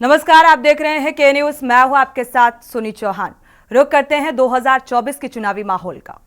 नमस्कार, आप देख रहे हैं के न्यूज। मैं हूं आपके साथ सुनी चौहान। रुक करते हैं 2024 के चुनावी माहौल का।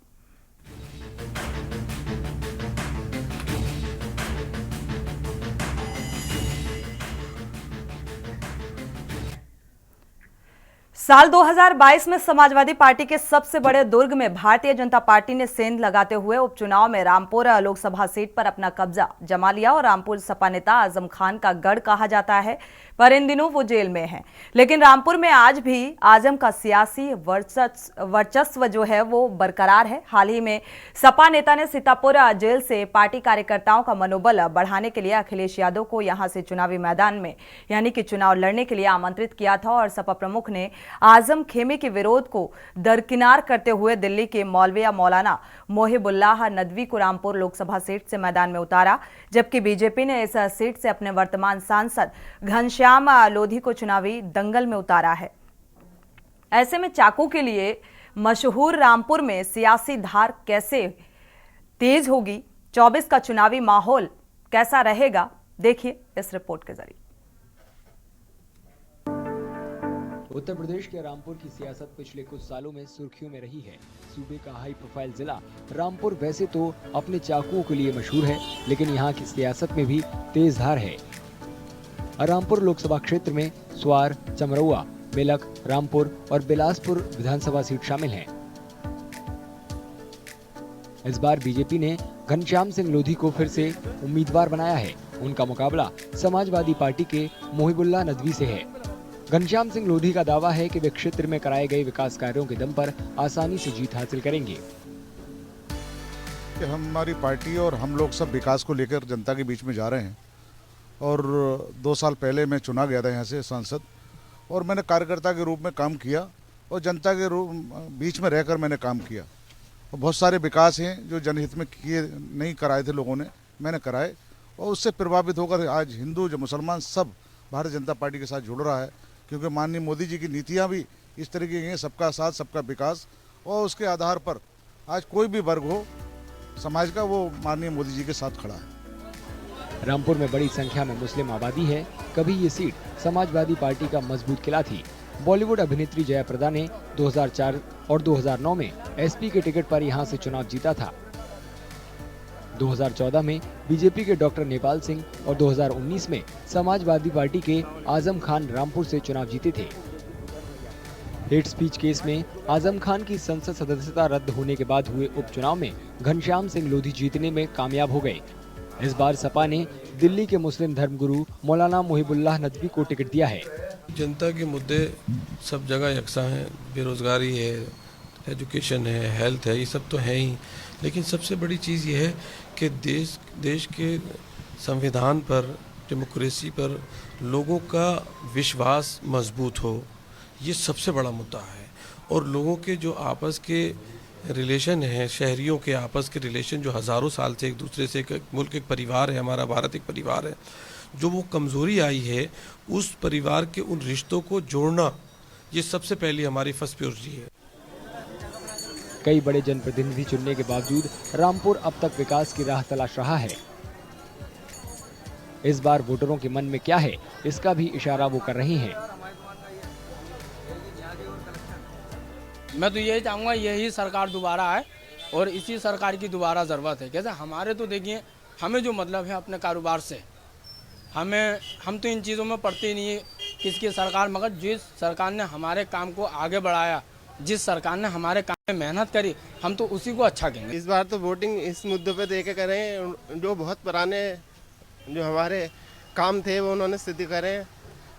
साल 2022 में समाजवादी पार्टी के सबसे बड़े दुर्ग में भारतीय जनता पार्टी ने सेंध लगाते हुए उपचुनाव में रामपुर लोकसभा सीट पर अपना कब्जा जमा लिया और रामपुर सपा नेता आजम खान का गढ़ कहा जाता है, पर इन दिनों वो जेल में है। लेकिन रामपुर में आज भी आजम का सियासी वर्चस्व जो है वो बरकरार है। हाल ही में सपा नेता ने सीतापुर जेल से पार्टी कार्यकर्ताओं का मनोबल बढ़ाने के लिए अखिलेश यादव को यहां से चुनावी मैदान में यानी कि चुनाव लड़ने के लिए आमंत्रित किया था और सपा प्रमुख ने आजम खेमे के विरोध को दरकिनार करते हुए दिल्ली के मौलविया मौलाना मोहिबुल्लाह नदवी को रामपुर लोकसभा सीट से मैदान में उतारा, जबकि बीजेपी ने इस सीट से अपने वर्तमान सांसद घनश्याम लोधी को चुनावी दंगल में उतारा है। ऐसे में चाकू के लिए मशहूर रामपुर में सियासी धार कैसे तेज होगी, 24 का चुनावी माहौल कैसा रहेगा, देखिए इस रिपोर्ट के जरिए। उत्तर प्रदेश के रामपुर की सियासत पिछले कुछ सालों में सुर्खियों में रही है। सूबे का हाई प्रोफाइल जिला रामपुर वैसे तो अपने चाकुओं के लिए मशहूर है, लेकिन यहाँ की सियासत में भी तेज धार है। रामपुर लोकसभा क्षेत्र में स्वार, चमरौआ, बेलक, रामपुर और बिलासपुर विधानसभा सीट शामिल हैं। इस बार बीजेपी ने घनश्याम सिंह लोधी को फिर से उम्मीदवार बनाया है। उनका मुकाबला समाजवादी पार्टी के मोहिबुल्लाह नदवी से है। घनश्याम सिंह लोधी का दावा है कि वे क्षेत्र में कराए गए विकास कार्यों के दम पर आसानी से जीत हासिल करेंगे। हमारी पार्टी और हम लोग सब विकास को लेकर जनता के बीच में जा रहे हैं और 2 साल पहले मैं चुना गया था यहाँ से सांसद और मैंने कार्यकर्ता के रूप में काम किया और जनता के बीच में रहकर मैंने काम किया और बहुत सारे विकास हैं जो जनहित में किए नहीं कराए थे लोगों ने, मैंने कराए और उससे प्रभावित होकर आज हिंदू जो मुसलमान सब भारतीय जनता पार्टी के साथ जुड़ रहा है, क्योंकि माननीय मोदी जी की नीतियां भी इस तरीके की हैं, सबका साथ सबका विकास, और उसके आधार पर आज कोई भी वर्ग हो समाज का वो माननीय मोदी जी के साथ खड़ा है। रामपुर में बड़ी संख्या में मुस्लिम आबादी है। कभी ये सीट समाजवादी पार्टी का मजबूत किला थी। बॉलीवुड अभिनेत्री जया प्रदा ने 2004 और 2009 में एसपी के टिकट पर यहां से चुनाव जीता था। 2014 में बीजेपी के डॉक्टर नेपाल सिंह और 2019 में समाजवादी पार्टी के आजम खान रामपुर से चुनाव जीते थे। हेट स्पीच केस में आजम खान की संसद सदस्यता रद्द होने के बाद हुए उपचुनाव में घनश्याम सिंह लोधी जीतने में कामयाब हो गए। इस बार सपा ने दिल्ली के मुस्लिम धर्मगुरु मौलाना मोहिबुल्लाह नदवी को टिकट दिया है। जनता के मुद्दे सब जगह यकसा हैं। बेरोजगारी है, एजुकेशन है, हेल्थ है, ये सब तो है ही, लेकिन सबसे बड़ी चीज़ ये है कि देश के संविधान पर, डेमोक्रेसी पर लोगों का विश्वास मजबूत हो, ये सबसे बड़ा मुद्दा है। और लोगों के जो आपस के रिलेशन हैं, शहरियों के आपस के रिलेशन जो हज़ारों साल से एक दूसरे से, एक मुल्क एक परिवार है, हमारा भारत एक परिवार है, जो वो कमज़ोरी आई है उस परिवार के उन रिश्तों को जोड़ना, ये सबसे पहली हमारी फर्स्ट प्रायोरिटी है। कई बड़े जनप्रतिनिधि चुनने के बावजूद रामपुर अब तक विकास की राह तलाश रहा है। इस बार वोटरों के मन में क्या है, इसका भी इशारा वो कर रही हैं। मैं तो यही चाहूँगा यही सरकार दोबारा आए और इसी सरकार की दोबारा ज़रूरत है। कैसे हमारे तो देखिए, हमें जो मतलब है अपने कारोबार से, हम तो इन चीज़ों में पड़ते नहीं है किसकी सरकार, मगर जिस सरकार ने हमारे काम को आगे बढ़ाया, जिस सरकार ने हमारे काम में मेहनत करी, हम तो उसी को अच्छा कहेंगे। इस बार तो वोटिंग इस मुद्दे पे देके करें, जो बहुत पुराने जो हमारे काम थे वो उन्होंने सिद्ध करें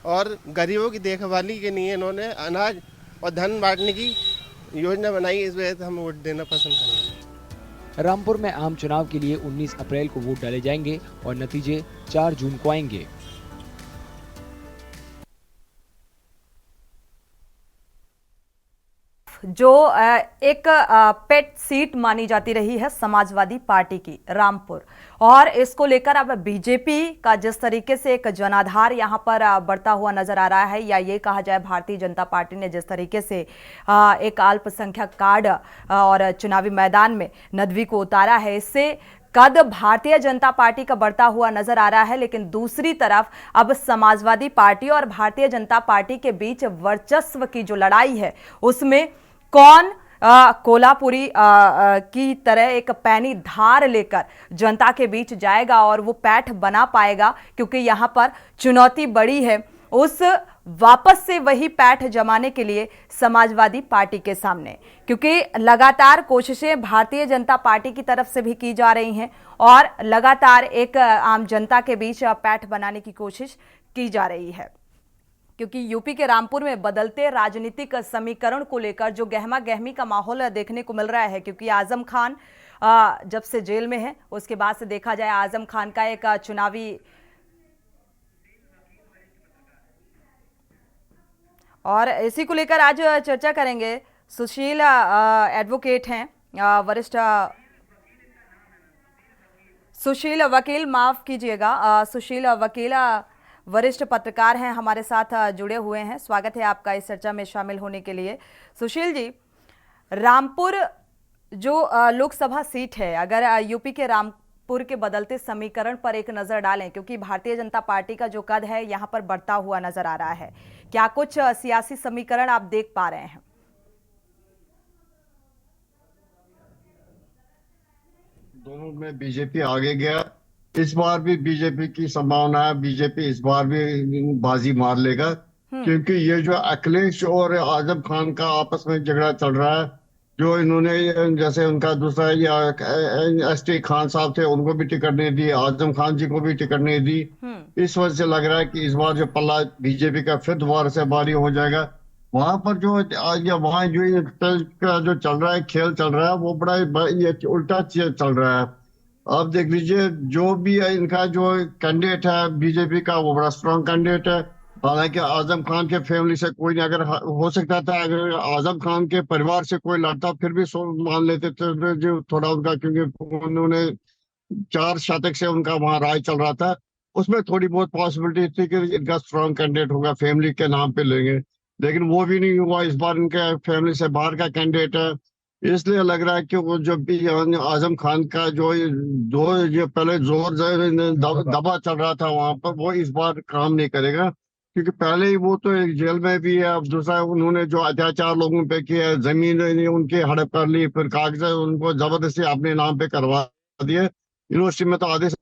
और गरीबों की देखभाली के लिए इन्होंने अनाज और धन बांटने की योजना बनाई। इस वजह से हम वोट देना पसंद करेंगे। रामपुर में आम चुनाव के लिए 19 अप्रैल को वोट डाले जाएंगे और नतीजे 4 जून को आएंगे। जो एक पेट सीट मानी जाती रही है समाजवादी पार्टी की रामपुर, और इसको लेकर अब बीजेपी का जिस तरीके से एक जनाधार यहां पर बढ़ता हुआ नजर आ रहा है, या ये कहा जाए भारतीय जनता पार्टी ने जिस तरीके से एक अल्पसंख्यक कार्ड और चुनावी मैदान में नदवी को उतारा है, इससे कद भारतीय जनता पार्टी का बढ़ता हुआ नजर आ रहा है, लेकिन दूसरी तरफ अब समाजवादी पार्टी और भारतीय जनता पार्टी के बीच वर्चस्व की जो लड़ाई है उसमें कौन कोल्हापुरी की तरह एक पैनी धार लेकर जनता के बीच जाएगा और वो पैठ बना पाएगा, क्योंकि यहां पर चुनौती बड़ी है उस वापस से वही पैठ जमाने के लिए समाजवादी पार्टी के सामने, क्योंकि लगातार कोशिशें भारतीय जनता पार्टी की तरफ से भी की जा रही हैं और लगातार एक आम जनता के बीच पैठ बनाने की कोशिश की जा रही है। क्योंकि यूपी के रामपुर में बदलते राजनीतिक समीकरण को लेकर जो गहमा गहमी का माहौल देखने को मिल रहा है, क्योंकि आजम खान जब से जेल में है उसके बाद से देखा जाए आजम खान का एक चुनावी और इसी को लेकर आज चर्चा करेंगे। सुशील एडवोकेट हैं, वरिष्ठ सुशील वकील, माफ कीजिएगा, सुशील वकील वरिष्ठ पत्रकार हैं, हमारे साथ जुड़े हुए हैं। स्वागत है आपका इस चर्चा में शामिल होने के लिए। सुशील जी, रामपुर जो लोकसभा सीट है, अगर यूपी के रामपुर के बदलते समीकरण पर एक नजर डालें, क्योंकि भारतीय जनता पार्टी का जो कद है यहां पर बढ़ता हुआ नजर आ रहा है, क्या कुछ सियासी समीकरण आप देख पा रहे हैं? दोनों में बीजेपी आगे गया, इस बार भी बीजेपी की संभावना है, बीजेपी इस बार भी बाजी मार लेगा, क्योंकि ये जो अखिलेश और आजम खान का आपस में झगड़ा चल रहा है, जो इन्होंने जैसे उनका दूसरा एसटी खान साहब थे उनको भी टिकट नहीं दी, आजम खान जी को भी टिकट नहीं दी, इस वजह से लग रहा है कि इस बार जो पल्ला बीजेपी का फिर दोबारा से भारी हो जाएगा। वहां पर जो वहां जो चल रहा है, खेल चल रहा है, वो बड़ा ये उल्टा चल रहा है। आप देख लीजिए, जो भी इनका जो कैंडिडेट है बीजेपी का वो बड़ा स्ट्रांग कैंडिडेट है। हालांकि आजम खान के फैमिली से कोई नहीं, अगर हो सकता था अगर आजम खान के परिवार से कोई लड़ता फिर भी मान लेते थे जो थोड़ा उनका, क्योंकि उन्होंने 4 शतक से उनका वहां राज चल रहा था, उसमें थोड़ी बहुत पॉसिबिलिटी थी कि इनका स्ट्रांग कैंडिडेट होगा, फैमिली के नाम पे लेंगे, लेकिन वो भी नहीं हुआ। इस बार इनके फैमिली से बाहर का कैंडिडेट है, इसलिए लग रहा है कि वो जो भी आजम खान का जो पहले जोर दबा चल रहा था वहां पर, वो इस बार काम नहीं करेगा, क्योंकि पहले ही वो तो एक जेल में भी है। अब दूसरा उन्होंने जो अत्याचार लोगों पे किया, जमीन उनकी हड़प कर ली, फिर कागज उनको जबरदस्ती अपने नाम पे करवा दिए। यूनिवर्सिटी में तो आधे से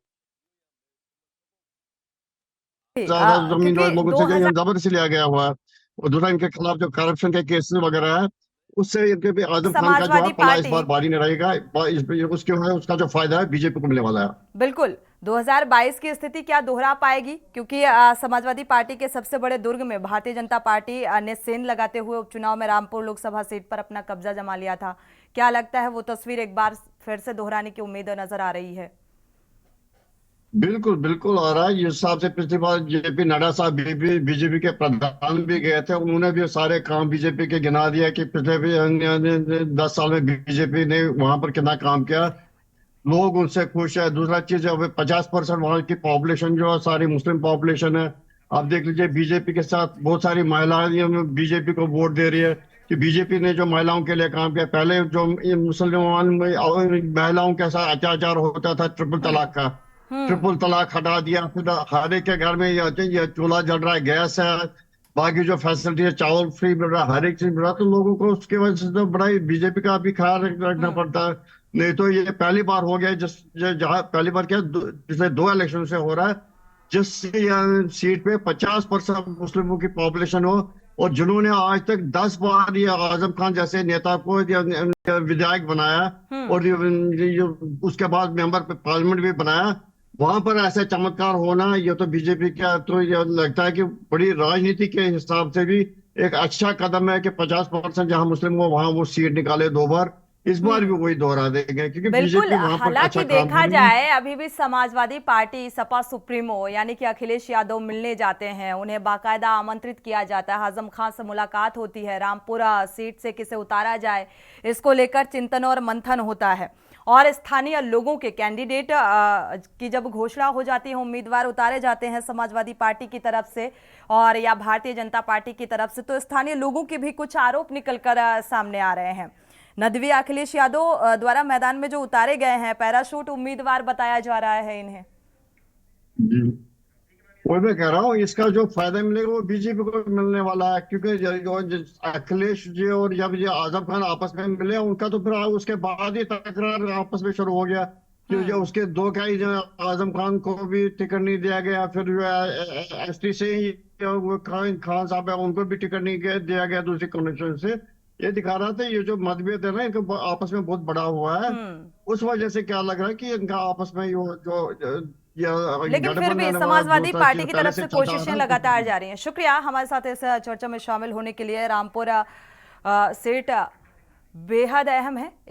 ज्यादा जमीन जो लोगों से जबरदस्ती लिया गया हुआ है, और दूसरा इनके खिलाफ जो करप्शन के केसेस वगैरह है, उससे इनके भी आजम खान का जो है पल्ला इस बार भारी नहीं रहेगा। उसके उसका जो फायदा है बीजेपी को मिलने वाला है। बिल्कुल 2022 की स्थिति क्या दोहरा पाएगी, क्योंकि समाजवादी पार्टी के सबसे बड़े दुर्ग में भारतीय जनता पार्टी ने सेंध लगाते हुए उपचुनाव में रामपुर लोकसभा सीट पर अपना कब्जा जमा लिया था। क्या लगता है वो तस्वीर एक बार फिर से दोहराने की उम्मीद नजर आ रही है? बिल्कुल बिल्कुल आ रहा है। इस हिसाब से पिछली बार जेपी नड्डा साहब बीजेपी के प्रधान भी गए थे, उन्होंने भी सारे काम बीजेपी के गिना दिया कि पिछले भी 10 साल में बीजेपी ने वहां पर कितना काम किया, लोग उनसे खुश है। दूसरा चीज है 50% वहां की पॉपुलेशन जो है सारी मुस्लिम पॉपुलेशन है। आप देख लीजिए बीजेपी के साथ बहुत सारी महिलाएं बीजेपी को वोट दे रही है, कि बीजेपी ने जो महिलाओं के लिए काम किया। पहले जो मुसलमान महिलाओं के साथ अत्याचार होता था ट्रिपल तलाक हटा दिया, फिर हर एक के घर में ये चूल्हा जल रहा है, गैस है, बाकी जो फैसिलिटी है, चावल फ्री मिल रहा है, हर एक चीज मिल रहा है, तो लोगों को उसकी वजह से तो बड़ा ही बीजेपी का भी ख्याल रखना पड़ता है। नहीं तो ये पहली बार हो गया जहाँ पहली बार क्या पिछले 2 इलेक्शन से हो रहा है, जिस सीट पे 50% मुस्लिमों की पॉपुलेशन हो, और जिन्होंने आज तक 10 बार ये आजम खान जैसे नेता को विधायक बनाया और उसके बाद मेंबर पार्लियामेंट भी बनाया, वहां पर ऐसा चमत्कार होना, ये तो बीजेपी का तो ये लगता है कि बड़ी राजनीति के हिसाब से भी एक अच्छा कदम है कि 50% जहां मुस्लिम हो वहां वो सीट निकाले 2 बार। इस बार भी वही दोहरा देंगे, क्योंकि बिल्कुल। हालांकि अच्छा देखा जाए अभी भी समाजवादी पार्टी सपा सुप्रीमो यानी कि अखिलेश यादव मिलने जाते हैं, उन्हें बाकायदा आमंत्रित किया जाता है, आजम खान से मुलाकात होती है, रामपुरा सीट से किसे उतारा जाए इसको लेकर चिंतन और मंथन होता है, और स्थानीय लोगों के कैंडिडेट की जब घोषणा हो जाती है, उम्मीदवार उतारे जाते हैं समाजवादी पार्टी की तरफ से और या भारतीय जनता पार्टी की तरफ से, तो स्थानीय लोगों के भी कुछ आरोप निकलकर सामने आ रहे हैं। नदवी अखिलेश यादव द्वारा मैदान में जो उतारे गए हैं, पैराशूट उम्मीदवार बताया जा रहा है इन्हें। जी, वही मैं कह रहा हूँ, इसका जो फायदा मिलेगा वो बीजेपी को मिलने वाला है, क्योंकि जो अखिलेश जी और जब ये आजम खान आपस में मिले, उनका तो फिर उसके बाद ही तकरार आपस में शुरू हो गया। जो जो उसके दो क्या ही, जो आजम खान को भी टिकट नहीं दिया गया, फिर जो एसटी से ही वो खान साहब है, उनको भी टिकट नहीं दिया गया दूसरी कनेक्शन से। ये दिखा रहा था ये जो मतभेद है ना, इनका आपस में बहुत बड़ा हुआ है। उस वजह से क्या लग रहा है कि इनका आपस में लेकिन फिर भी समाजवादी पार्टी की तरफ से कोशिशें लगातार जारी हैं। शुक्रिया हमारे साथ इस चर्चा में शामिल होने के लिए। रामपुरा सीट बेहद अहम है।